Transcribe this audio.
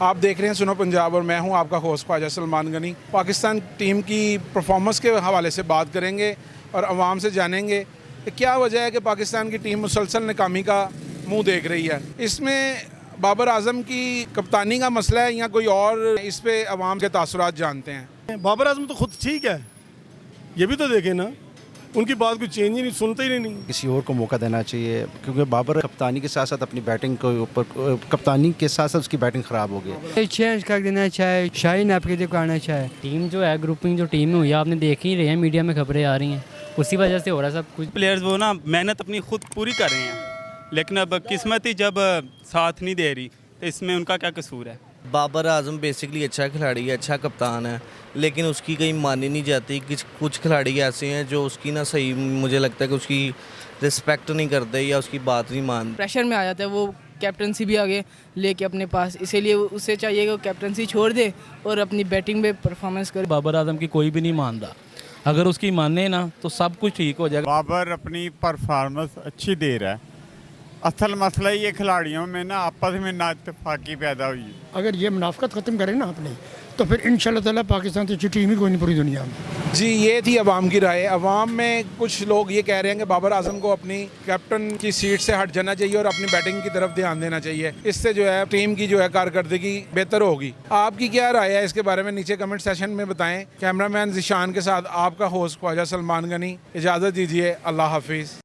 आप देख रहे हैं सुनो पंजाब और मैं हूं आपका होस्ट ख्वाजा सलमान गनी। पाकिस्तान टीम की परफॉर्मेंस के हवाले से बात करेंगे और अवाम से जानेंगे कि क्या वजह है कि पाकिस्तान की टीम मुसलसल नाकामी का मुंह देख रही है। इसमें बाबर आजम की कप्तानी का मसला है या कोई और, इस पे अवाम के तासुरात जानते हैं। बाबर आजम तो खुद ठीक है, ये भी तो देखें ना, उनकी बात कोई चेंज ही नहीं, सुनते ही नहीं। किसी और को मौका देना चाहिए क्योंकि बाबर कप्तानी के साथ साथ अपनी बैटिंग के ऊपर, कप्तानी के साथ साथ उसकी बैटिंग ख़राब हो गई। चेंज कर देना चाहिए, शाहीन अफरीदी को आना चाहिए। टीम जो है, ग्रुपिंग जो टीम में हुई है, आपने देख ही रहे हैं, मीडिया में खबरें आ रही हैं, उसी वजह से हो रहा है सब कुछ। प्लेयर्स वो ना मेहनत अपनी खुद पूरी कर रहे हैं, लेकिन अब किस्मत ही जब साथ नहीं दे रही तो इसमें उनका क्या कसूर है। बाबर आजम बेसिकली अच्छा खिलाड़ी है, अच्छा कप्तान है, लेकिन उसकी कहीं मानी नहीं जाती। कुछ खिलाड़ी ऐसे हैं जो उसकी ना सही, मुझे लगता है कि उसकी रिस्पेक्ट नहीं करते या उसकी बात नहीं मानते। प्रेशर में आ जाता है वो, कैप्टनसी भी आगे लेके अपने पास, इसीलिए उसे चाहिए कि वो कैप्टनसी छोड़ दे और अपनी बैटिंग में परफॉर्मेंस करे। बाबर आजम की कोई भी नहीं मानता, अगर उसकी माने ना तो सब कुछ ठीक हो जाएगा। बाबर अपनी परफॉर्मेंस अच्छी दे रहा है। असल मसला ये खिलाड़ियों में ना आपस में ना इत्तेफाकी पैदा हुई है। अगर ये मुनाफकत ख़त्म करें ना अपने, तो फिर इंशाल्लाह ताला पाकिस्तान से अच्छी टीम ही कोई नहीं पूरी दुनिया में। जी, ये थी अवाम की राय। अवाम में कुछ लोग ये कह रहे हैं कि बाबर आजम को अपनी कैप्टन की सीट से हट जाना चाहिए और अपनी बैटिंग की तरफ ध्यान देना चाहिए। इससे जो है टीम की जो है कारकर्दगी बेहतर होगी। आपकी क्या राय है इसके बारे में, नीचे कमेंट सेशन में बताएं। कैमरामैन जिशान के साथ आपका होस्ट ख्वाजा सलमान गनी, इजाज़त दीजिए। अल्लाह हाफिज़।